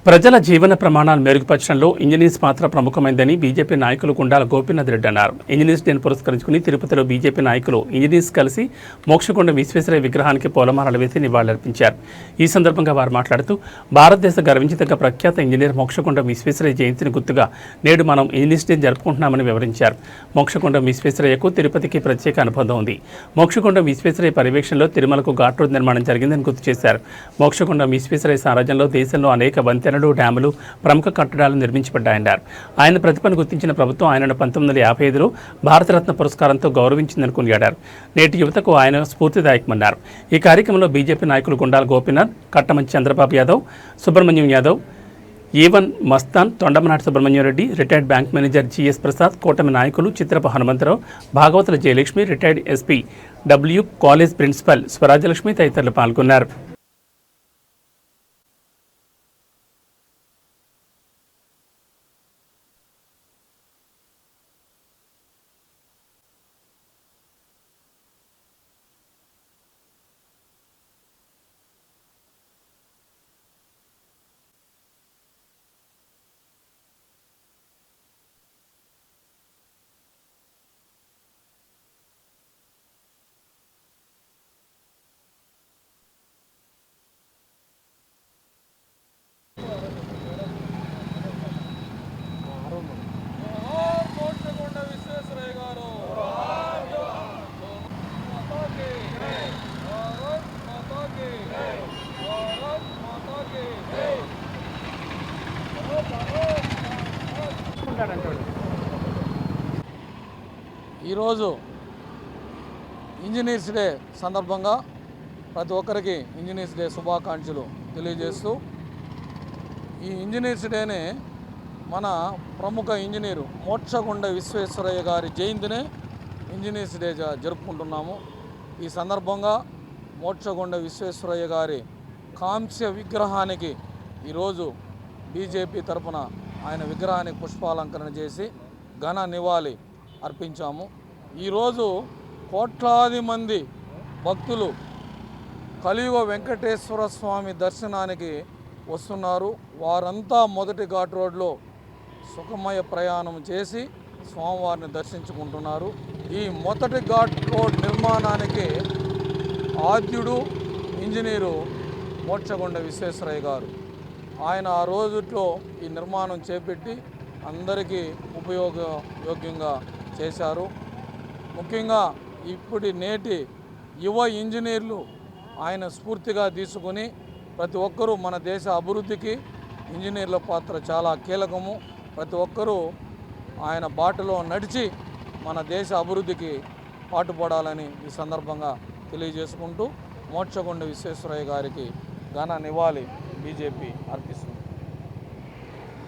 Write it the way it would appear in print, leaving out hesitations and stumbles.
ప్రజల జీవన ప్రమాణాలు మెరుగుపరచడంలో ఇంజనీర్స్ పాత్ర ప్రముఖమైందని బీజేపీ నాయకులు గుండాల గోపీనాథ్ రెడ్డి అన్నారు. ఇంజనీర్స్ డేను పురస్కరించుకుని తిరుపతిలో బీజేపీ నాయకులు ఇంజనీర్స్ కలిసి మోక్షగుండం విశ్వేశ్వరయ్య విగ్రహానికి పూలమాలలు వేసి నివాళులర్పించారు. ఈ సందర్భంగా వారు మాట్లాడుతూ భారతదేశ గర్వించదగ్గ ప్రఖ్యాత ఇంజనీర్ మోక్షగుండం విశ్వేశ్వరయ్య జయంతిని గుర్తుగా నేడు మనం ఇంజనీర్స్ డే జరుపుకుంటున్నామని వివరించారు. మోక్షగుండం విశ్వేశ్వరయ్యకు తిరుపతికి ప్రత్యేక అనుబంధం ఉంది. మోక్షగుండం విశ్వేశ్వరయ్య పర్యవేక్షణలో తిరుమలకు ఘాట్ రోడ్ నిర్మాణం జరిగిందని గుర్తు చేశారు. మోక్షగుండం విశ్వేశ్వరయ్య సారథ్యంలో దేశంలో అనేక వంతెనలు, డ్యాములు, ప్రముఖ కట్టడాలు నిర్మించబడ్డాయన్నారు. ఆయన ప్రతిభను గుర్తించిన ప్రభుత్వం ఆయనను 1955లో భారతరత్న పురస్కారంతో గౌరవించిందని కొనియాడారు. నేటి యువతకు ఆయన స్ఫూర్తిదాయకమన్నారు. ఈ కార్యక్రమంలో బీజేపీ నాయకులు గుండాల గోపీనాథ్, కట్టమంచి చంద్రబాబు యాదవ్, సుబ్రహ్మణ్యం యాదవ్, ఈవన్ Mastan, Thondamanati Subrahmanyam Reddy, retired bank manager GS Prasad, కూటమి నాయకులు చిత్రప Hanumantharao, Bhagavatula Jayalakshmi, retired SP W, college principal Swarajyalakshmi తదితరులు పాల్గొన్నారు. ఈరోజు ఇంజనీర్స్ డే సందర్భంగా ప్రతి ఒక్కరికి ఇంజనీర్స్ డే శుభాకాంక్షలు తెలియజేస్తూ, ఈ ఇంజనీర్స్ డేని మన ప్రముఖ ఇంజనీరు మోక్షగుండ విశ్వేశ్వరయ్య గారి జయంతినే ఇంజనీర్స్ డే జరుపుకుంటున్నాము. ఈ సందర్భంగా మోక్షగుండ విశ్వేశ్వరయ్య గారి కాంస్య విగ్రహానికి ఈరోజు బీజేపీ తరఫున ఆయన విగ్రహానికి పుష్పాలంకరణ చేసి ఘన నివాళి అర్పించాము. ఈరోజు కోట్లాది మంది భక్తులు కలియుగ వెంకటేశ్వర స్వామి దర్శనానికి వస్తున్నారు. వారంతా మొదటి ఘాట్ రోడ్లో సుఖమయ ప్రయాణం చేసి స్వామివారిని దర్శించుకుంటున్నారు. ఈ మొదటి ఘాట్ రోడ్ నిర్మాణానికి ఆద్యుడు ఇంజనీరు మోక్షగుండ విశ్వేశ్వరయ్య గారు. ఆయన ఆ రోజుల్లో ఈ నిర్మాణం చేపట్టి అందరికీ ఉపయోగయోగ్యంగా చేశారు. ముఖ్యంగా నేటి యువ ఇంజనీర్లు ఆయన స్ఫూర్తిగా తీసుకుని ప్రతి ఒక్కరూ మన దేశ అభివృద్ధికి ఇంజనీర్ల పాత్ర చాలా కీలకము. ప్రతి ఒక్కరూ ఆయన బాటలో నడిచి మన దేశ అభివృద్ధికి పాటుపడాలని ఈ సందర్భంగా తెలియజేసుకుంటూ మోక్షగుండ విశ్వేశ్వరయ్య గారికి ఘన నివాళి బీజేపీ అర్పిస్తుంది.